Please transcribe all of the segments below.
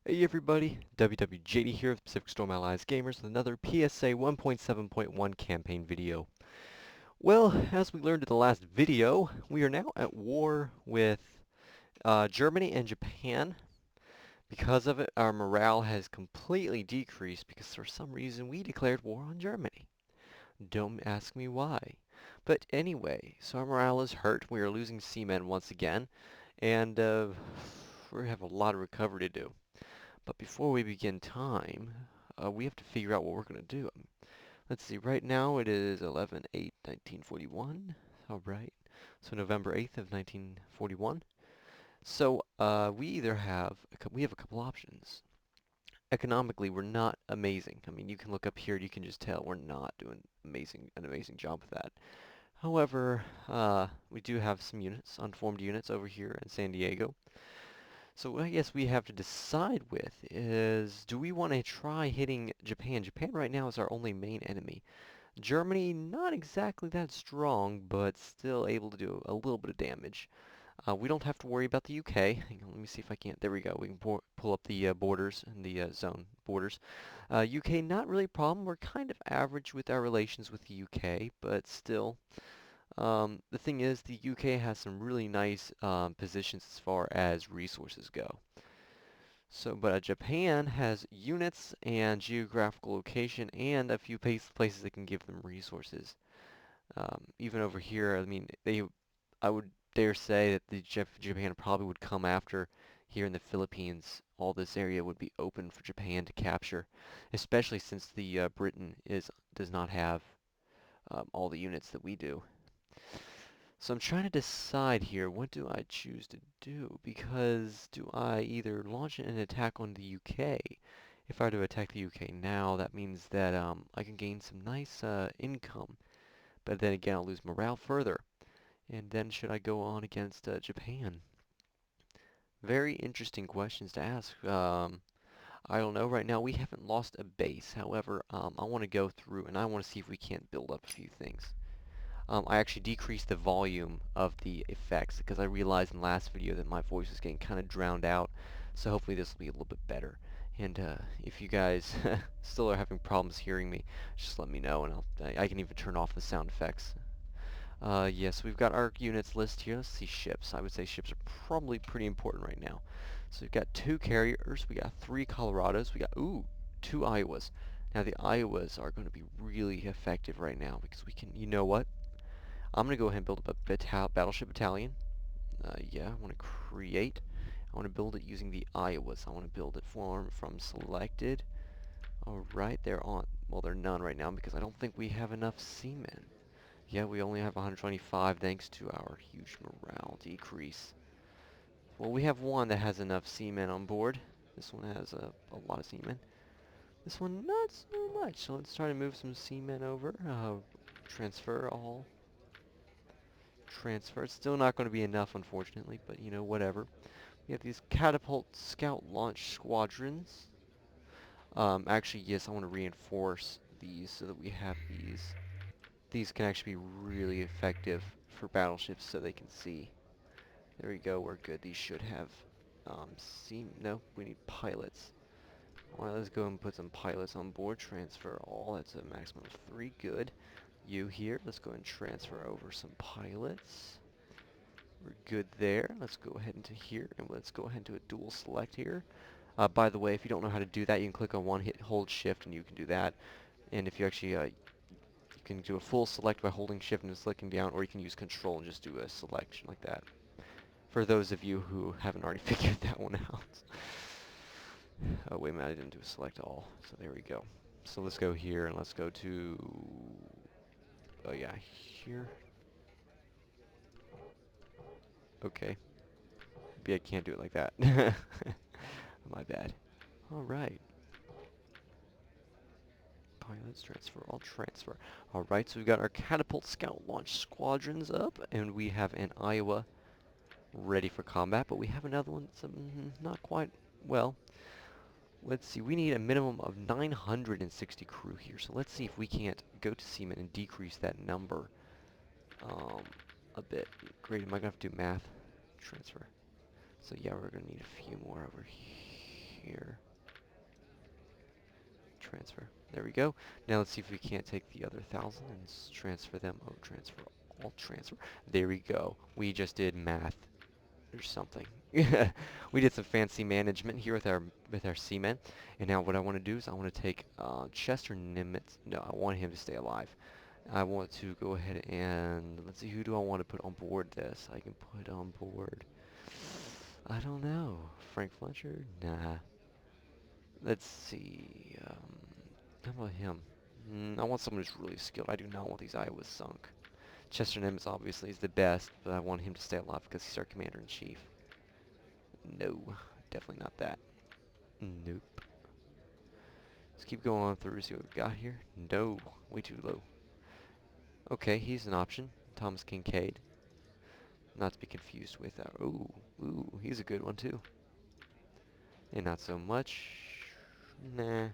Hey everybody, WWJD here with Pacific Storm Allies Gamers with another PSA 1.7.1 campaign video. Well, as we learned in the last video, we are now at war with Germany and Japan. Because of it, our morale has completely decreased because for some reason we declared war on Germany. Don't ask me why. But anyway, so our morale is hurt. We are losing seamen once again, and we have a lot of recovery to do. But before we begin time, we have to figure out what we're going to do. Let's see, right now it is 11/8/1941. All right, so November 8th of 1941. So we either have, we have a couple options. Economically, we're not amazing. I mean, you can look up here, you can just tell we're not doing an amazing job with that. However, we do have some units, unformed units over here in San Diego. So what I guess we have to decide with is, do we want to try hitting Japan? Japan right now is our only main enemy. Germany, not exactly that strong, but still able to do a little bit of damage. We don't have to worry about the UK. Hang on, let me see if I can't. There we go. We can pull up the borders and the zone borders. UK, not really a problem. We're kind of average with our relations with the UK, but still. The thing is, the UK has some really nice positions as far as resources go. So, but Japan has units and geographical location and a few places that can give them resources. Even over here, I mean, I would dare say that Japan probably would come after here in the Philippines. All this area would be open for Japan to capture, especially since the Britain does not have all the units that we do. So I'm trying to decide here, what do I choose to do? Because do I either launch an attack on the UK? If I were to attack the UK now, that means that I can gain some nice income. But then again, I'll lose morale further. And then should I go on against Japan? Very interesting questions to ask. I don't know. Right now, we haven't lost a base. However, I want to go through and I want to see if we can't build up a few things. I actually decreased the volume of the effects because I realized in the last video that my voice was getting kind of drowned out. So hopefully this will be a little bit better. And if you guys still are having problems hearing me, just let me know and I can even turn off the sound effects. Yes, we've got our units list here. Let's see ships. I would say ships are probably pretty important right now. So we've got 2 carriers, we got 3 Colorados, we got, ooh, 2 Iowas. Now the Iowas are going to be really effective right now because we can, you know what? I'm going to go ahead and build up a battleship battalion. Yeah, I want to create. I want to build it using the Iowas. I want to build it from selected. Alright, they're on. Well, they're none right now because I don't think we have enough seamen. Yeah, we only have 125 thanks to our huge morale decrease. Well, we have one that has enough seamen on board. This one has a lot of seamen. This one not so much. So let's try to move some seamen over. Transfer all. Transfer. It's still not going to be enough, unfortunately, but you know, whatever. We have these catapult scout launch squadrons. Actually, yes, I want to reinforce these so that we have these. These can actually be really effective for battleships so they can see. There we go, we're good. These should have, no, we need pilots. Alright, let's go and put some pilots on board. Transfer all, that's a maximum of 3, good. You here, let's go and transfer over some pilots. We're good there. Let's go ahead into here, and let's go ahead and do a dual select here. By the way, if you don't know how to do that, you can click on one, hit hold shift, and you can do that. And if you actually, you can do a full select by holding shift and selecting down, or you can use control and just do a selection like that. For those of you who haven't already figured that one out. Oh, wait a minute, I didn't do a select all. So there we go. So let's go here and let's go to, oh yeah, here. Okay. Maybe I can't do it like that. My bad. Alright. Pilots transfer, all transfer. Alright, so we've got our catapult scout launch squadrons up, and we have an Iowa ready for combat, but we have another one that's not quite, well, let's see, we need a minimum of 960 crew here, so let's see if we can't go to Seaman and decrease that number a bit. Great, am I going to have to do math? Transfer. So yeah, we're going to need a few more over here. Transfer. There we go. Now let's see if we can't take the other 1,000 and transfer them. Oh, transfer. All transfer. There we go. We just did math or something. We did some fancy management here with our seamen. And now what I want to do is I want to take Chester Nimitz. No, I want him to stay alive. I want to go ahead and let's see, who do I want to put on board this? I can put on board. I don't know. Frank Fletcher? Nah. Let's see. How about him? I want someone who's really skilled. I do not want these Iowas sunk. Chester Nimitz obviously is the best, but I want him to stay alive because he's our commander-in-chief. No, definitely not that. Nope. Let's keep going on through, see what we've got here. No, way too low. Okay, he's an option. Thomas Kincaid. Not to be confused with ooh, he's a good one too. And not so much. Nah.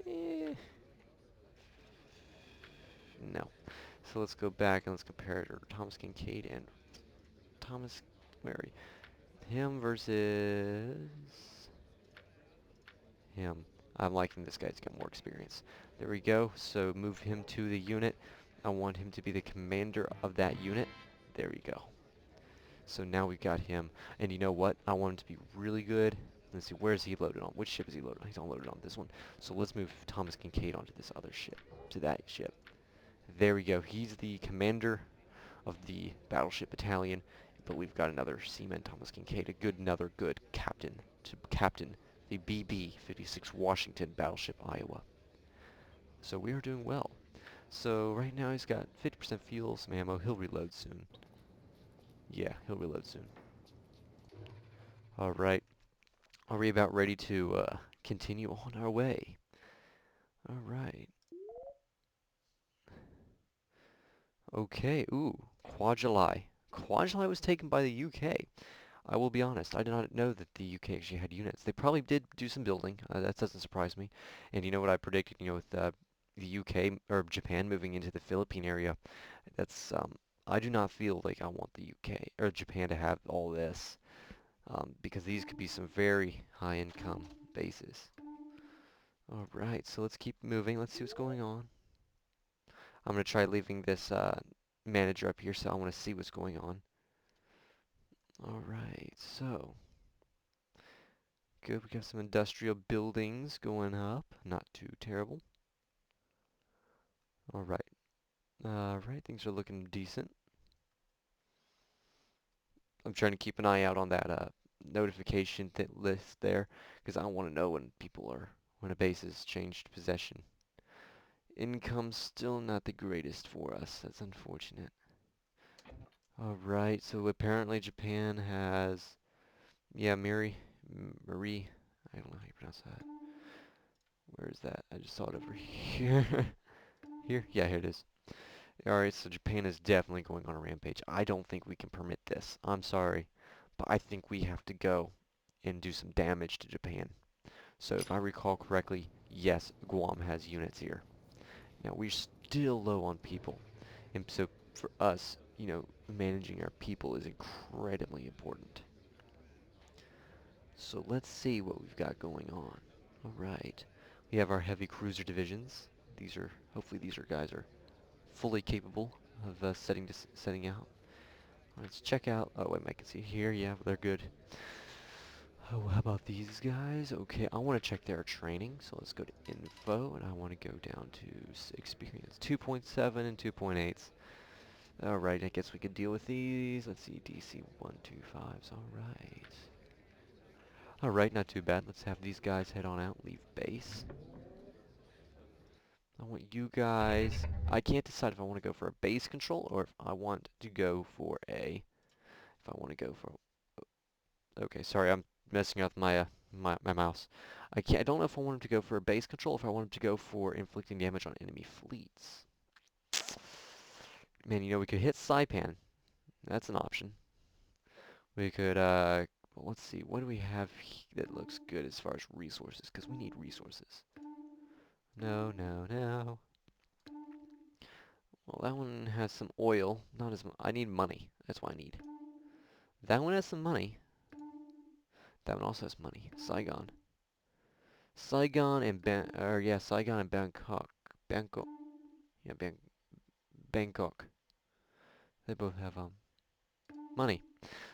Eh. No. So let's go back and let's compare it. Thomas Kincaid and Thomas, where are we? Him versus him. I'm liking this guy to get more experience. There we go. So move him to the unit. I want him to be the commander of that unit. There we go. So now we've got him. And you know what? I want him to be really good. Let's see, where's he loaded on? Which ship is he loaded on? He's on loaded on this one. So let's move Thomas Kincaid onto this other ship. To that ship. There we go. He's the commander of the battleship battalion. But we've got another seaman, Thomas Kincaid, another good captain to captain the BB-56 Washington battleship Iowa. So we are doing well. So right now he's got 50% fuel, some ammo. He'll reload soon. Yeah, he'll reload soon. All right. Are we about ready to continue on our way? All right. Okay. Ooh, Kwajalein. Kwajalein was taken by the UK. I will be honest, I did not know that the UK actually had units. They probably did do some building. That doesn't surprise me. And you know what I predicted, with the UK or Japan moving into the Philippine area, that's I do not feel like I want the UK or Japan to have all this because these could be some very high income bases. All right, so let's keep moving. Let's see what's going on. I'm going to try leaving this manager up here, so I want to see what's going on. All right, so good. We got some industrial buildings going up. Not too terrible. All right. Right, things are looking decent. I'm trying to keep an eye out on that notification list there, because I want to know when a base has changed possession. Income's still not the greatest for us. That's unfortunate. Alright, so apparently Japan has, yeah, Marie, I don't know how you pronounce that. Where is that? I just saw it over here. Here? Yeah, here it is. Alright, so Japan is definitely going on a rampage. I don't think we can permit this. I'm sorry, but I think we have to go and do some damage to Japan. So if I recall correctly, yes, Guam has units here. Now, we're still low on people. And so for us, managing our people is incredibly important. So let's see what we've got going on. All right. We have our heavy cruiser divisions. Hopefully these guys are fully capable of setting out. Let's check out, oh wait, I can see here, yeah, they're good. Oh, how about these guys? Okay, I want to check their training, so let's go to info, and I want to go down to experience 2.7 and 2.8s. Alright, I guess we could deal with these. Let's see, DC 125s, alright. Alright, not too bad. Let's have these guys head on out, leave base. I want you guys, I can't decide if I want to go for a base control or if I want to go for okay, sorry, I'm messing up my mouse. I don't know if I want him to go for a base control, if I want him to go for inflicting damage on enemy fleets. Man, we could hit Saipan. That's an option. We could, let's see, what do we have that looks good as far as resources? Because we need resources. No, no, no. Well, that one has some oil. Not as much. I need money. That's what I need. That one has some money. That one also has money. Saigon. Saigon and Saigon and Bangkok. Bangkok. Yeah, Bangkok. They both have money.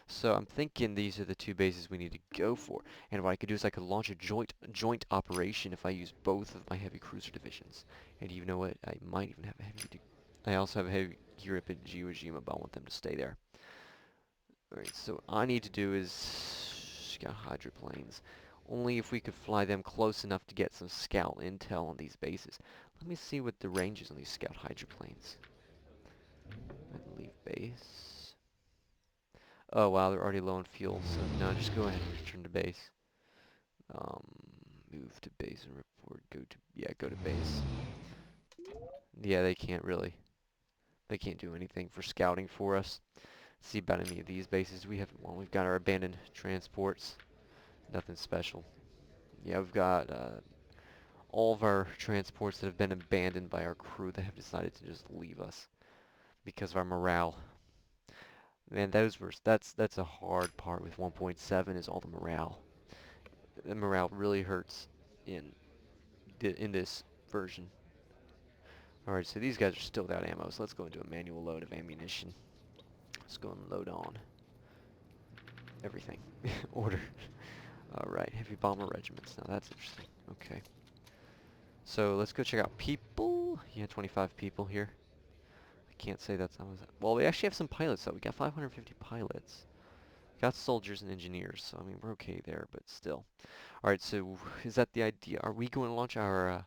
So I'm thinking these are the two bases we need to go for. And what I could do is I could launch a joint operation if I use both of my heavy cruiser divisions. And you know what? I might even have a heavy. I also have a heavy Europe and Iwo Jima, but I want them to stay there. Alright, so what I need to do is scout hydroplanes. Only if we could fly them close enough to get some scout intel on these bases. Let me see what the range is on these scout hydroplanes. I leave base. Oh wow, they're already low on fuel, so no, just go ahead and return to base. Um, Move to base and report. Go to base. Yeah, they can't do anything for scouting for us. See about any of these bases. We've got our abandoned transports. Nothing special. Yeah, we've got all of our transports that have been abandoned by our crew that have decided to just leave us because of our morale. Man, that's a hard part with 1.7 is all the morale. The morale really hurts in this version. Alright, so these guys are still without ammo, so let's go into a manual load of ammunition. Let's go and load on everything. Order. Alright, heavy bomber regiments. Now that's interesting. Okay. So let's go check out people. Yeah, 25 people here. I can't say that's how. Well, we actually have some pilots though. We got 550 pilots. Got soldiers and engineers, so I mean we're okay there, but still. All right, so is that the idea? Are we going to launch our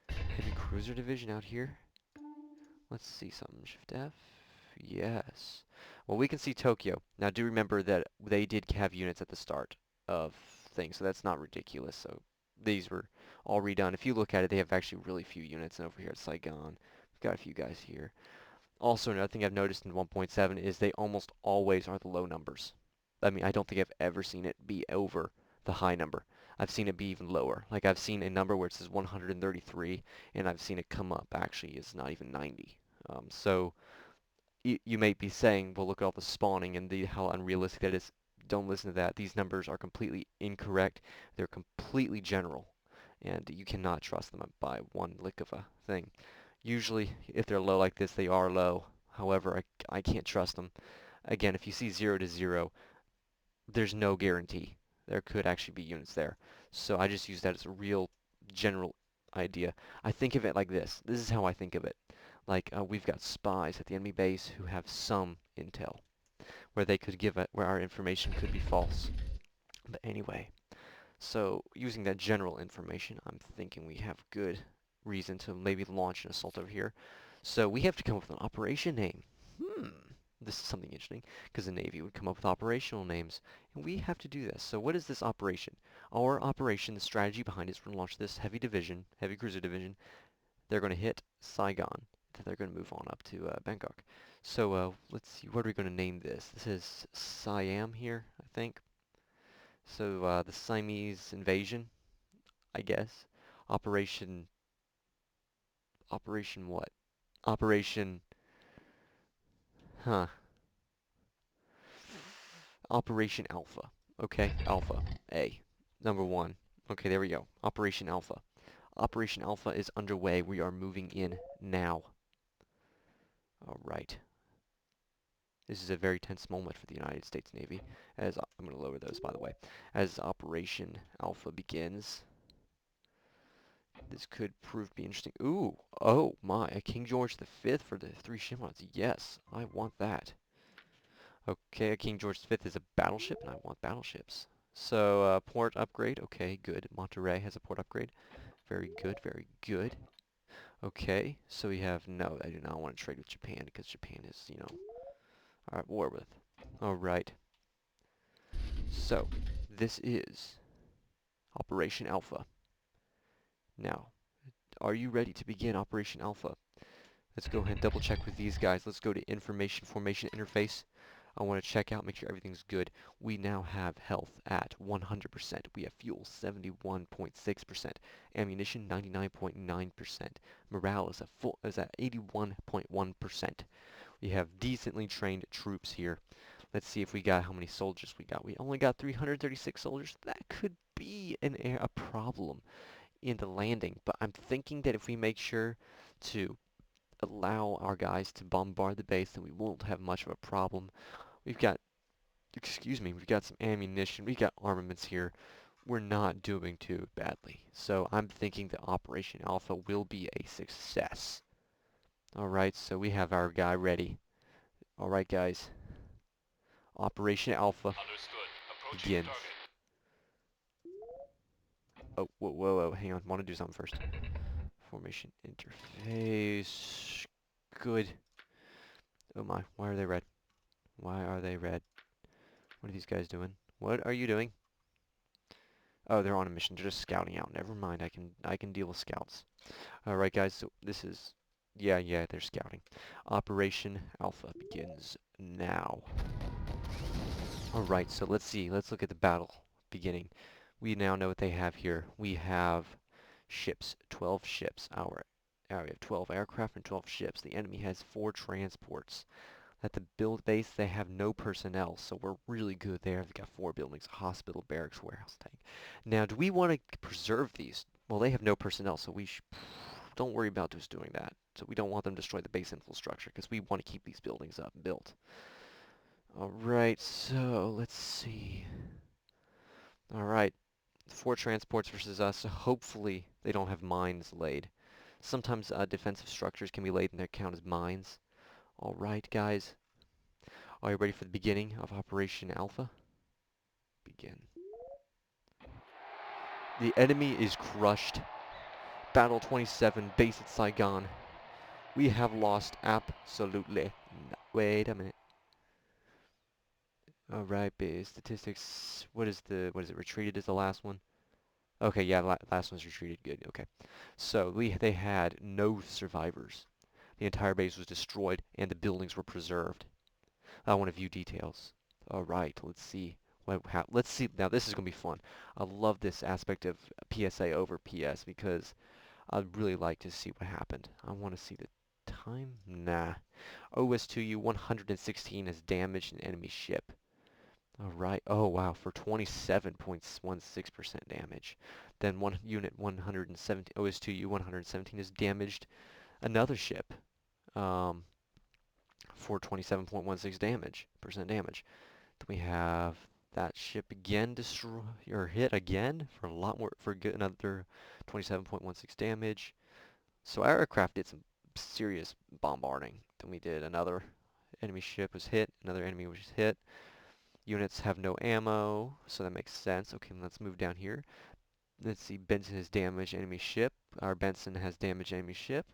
heavy cruiser division out here? Let's see something. Shift F. Yes. Well, we can see Tokyo. Now, do remember that they did have units at the start of things, so that's not ridiculous. So these were all redone. If you look at it, they have actually really few units. And over here at Saigon, we've got a few guys here. Also, another thing I've noticed in 1.7 is they almost always are the low numbers. I mean, I don't think I've ever seen it be over the high number. I've seen it be even lower. Like I've seen a number where it says 133, and I've seen it come up actually is not even 90. So you may be saying, well, look at all the spawning and how unrealistic that is. Don't listen to that. These numbers are completely incorrect. They're completely general, and you cannot trust them by one lick of a thing. Usually, if they're low like this, they are low. However, I can't trust them. Again, if you see 0 to 0, there's no guarantee. There could actually be units there. So I just use that as a real general idea. I think of it like this. This is how I think of it. Like we've got spies at the enemy base who have some intel where they could where our information could be false. But anyway, so using that general information, I'm thinking we have good reason to maybe launch an assault over here. So we have to come up with an operation name. This is something interesting, because the Navy would come up with operational names, and we have to do this. So what is this operation? Our operation, the strategy behind it is we're going to launch this heavy cruiser division. They're going to hit Saigon, then they're going to move on up to Bangkok. So let's see, what are we going to name this? This is Siam here, I think. So the Siamese invasion, I guess. Operation what? Operation, huh. Operation Alpha. Okay, Alpha. A. Number 1. Okay, there we go. Operation Alpha. Operation Alpha is underway. We are moving in now. Alright. This is a very tense moment for the United States Navy. As I'm going to lower those, by the way. As Operation Alpha begins. This could prove to be interesting. Ooh! Oh my! A King George V for the 3 shipmods. Yes, I want that. Okay, a King George V is a battleship, and I want battleships. So, port upgrade. Okay, good. Monterey has a port upgrade. Very good, very good. Okay, so we have... No, I do not want to trade with Japan, because Japan is, you know, at war with. Alright. So, this is Operation Alpha. Now, are you ready to begin Operation Alpha? Let's go ahead and double check with these guys. Let's go to Information Formation Interface. I want to check out, make sure everything's good. We now have health at 100%. We have fuel 71.6%. Ammunition 99.9%. Morale is at 81.1%. We have decently trained troops here. Let's see if we got how many soldiers we got. We only got 336 soldiers. That could be a problem in the landing, but I'm thinking that if we make sure to allow our guys to bombard the base, then we won't have much of a problem. We've got, excuse me, we've got some ammunition, we've got armaments here. We're not doing too badly. So I'm thinking that Operation Alpha will be a success. Alright, so we have our guy ready. Alright guys, Operation Alpha begins. Oh, whoa, whoa, whoa, hang on, I want to do something first. Formation interface, good. Oh my, why are they red? Why are they red? What are these guys doing? What are you doing? Oh, they're on a mission. They're just scouting out. Never mind. I can deal with scouts. All right, guys. So this is, yeah, they're scouting. Operation Alpha begins now. All right. So let's see. Let's look at the battle beginning. We now know what they have here. We have ships. 12 ships. We have 12 aircraft and 12 ships. The enemy has 4 transports. At the build base, they have no personnel, so we're really good there. They've got 4 buildings, a hospital, barracks, warehouse, tank. Now, do we want to preserve these? Well, they have no personnel, so we don't worry about just doing that. So we don't want them to destroy the base infrastructure, because we want to keep these buildings up and built. Alright, so let's see. Alright, 4 transports versus us, so hopefully they don't have mines laid. Sometimes defensive structures can be laid and they count as mines. Alright, guys. Are you ready for the beginning of Operation Alpha? Begin. The enemy is crushed. Battle 27, base at Saigon. We have lost absolutely. Wait a minute. Alright, base statistics. What is it? Retreated is the last one? Okay, yeah, last one's retreated. Good, okay. So, they had no survivors. The entire base was destroyed, and the buildings were preserved. I want to view details. Alright, let's see. Let's see. Now, this is going to be fun. I love this aspect of PSA over PS because I'd really like to see what happened. I want to see the time. Nah. OS2U 116 has damaged an enemy ship. Alright. Oh, wow. For 27.16% damage. Then one unit 117, OS2U 117 has damaged another ship. For 27.16 percent damage. Then we have that ship again destroy or hit again for a lot more for another 27.16 damage. So our aircraft did some serious bombarding. Then we did another enemy ship was hit, another enemy was hit. Units have no ammo, so that makes sense. Okay, let's move down here. Let's see, Benson has damaged enemy ship. Our Benson has damaged enemy ship.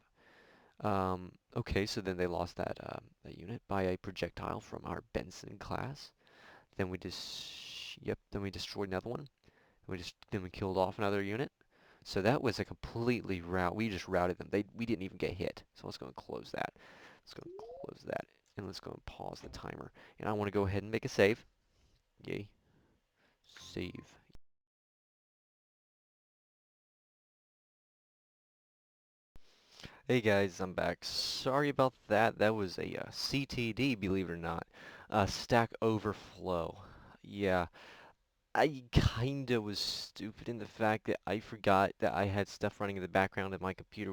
Okay, so then they lost that unit by a projectile from our Benson class. Then then we destroyed another one. Then we killed off another unit. So that was a completely we just routed them. We didn't even get hit. So let's go and close that. Let's go and close that. And let's go and pause the timer. And I want to go ahead and make a save. Yay. Save. Hey guys, I'm back. Sorry about that. That was a CTD, believe it or not. Stack Overflow. Yeah, I kinda was stupid in the fact that I forgot that I had stuff running in the background and my computer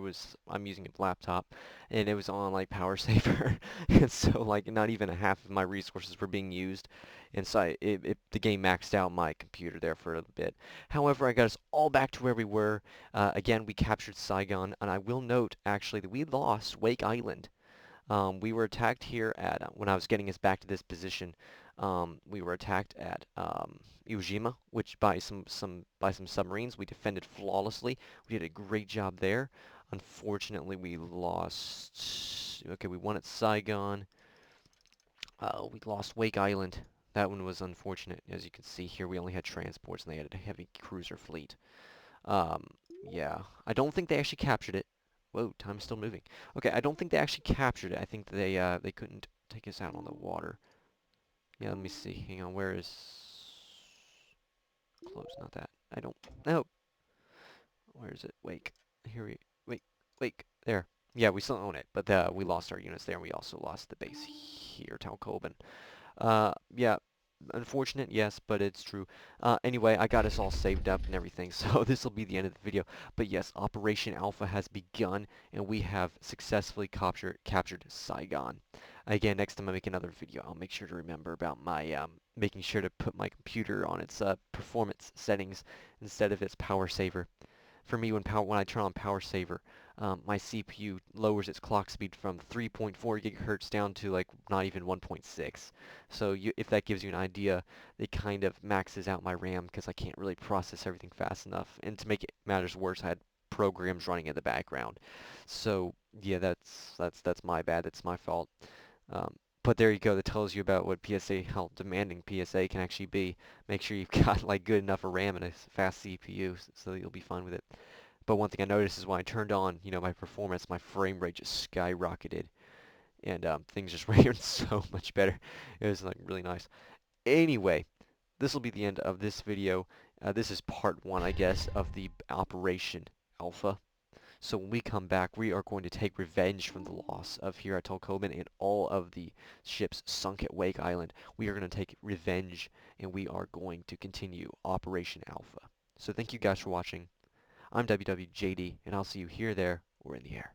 I'm using a laptop, and it was on like power saver, and so like not even a half of my resources were being used, and so the game maxed out my computer there for a little bit. However, I got us all back to where we were. Again, we captured Saigon, and I will note actually that we lost Wake Island. We were attacked here at, when I was getting us back to this position, we were attacked at Iwo Jima, which by some submarines. We defended flawlessly. We did a great job there. Unfortunately, we lost. Okay, we won at Saigon. We lost Wake Island. That one was unfortunate. As you can see here, we only had transports, and they had a heavy cruiser fleet. Um, yeah, I don't think they actually captured it. Whoa, time's still moving. Okay, I don't think they actually captured it. I think they couldn't take us out on the water. Yeah, let me see. Hang on, where is... Close, not that. I don't... No! Where is it? Wake. Here we... Wake. Wake. There. Yeah, we still own it, but we lost our units there, and we also lost the base here, Talcoban. Yeah, unfortunate, yes, but it's true. Anyway, I got us all saved up and everything, so this will be the end of the video. But yes, Operation Alpha has begun, and we have successfully captured Saigon. Again, next time I make another video, I'll make sure to remember about my making sure to put my computer on its performance settings instead of its power saver. For me, when I turn on power saver, my CPU lowers its clock speed from 3.4 gigahertz down to like not even 1.6. So if that gives you an idea, it kind of maxes out my RAM because I can't really process everything fast enough. And to make it matters worse, I had programs running in the background. So yeah, that's my bad. That's my fault. Um, but there you go. That tells you about what PSA, how demanding PSA can actually be. Make sure you've got like good enough of RAM and a fast CPU so that you'll be fine with it. But one thing I noticed is when I turned on, my performance, my frame rate just skyrocketed, and things just ran so much better. It was like really nice. Anyway, this will be the end of this video. This is part one, I guess, of the Operation Alpha. So when we come back, we are going to take revenge from the loss of here at Tolkoban and all of the ships sunk at Wake Island. We are going to take revenge, and we are going to continue Operation Alpha. So thank you guys for watching. I'm WWJD, and I'll see you here, there, or in the air.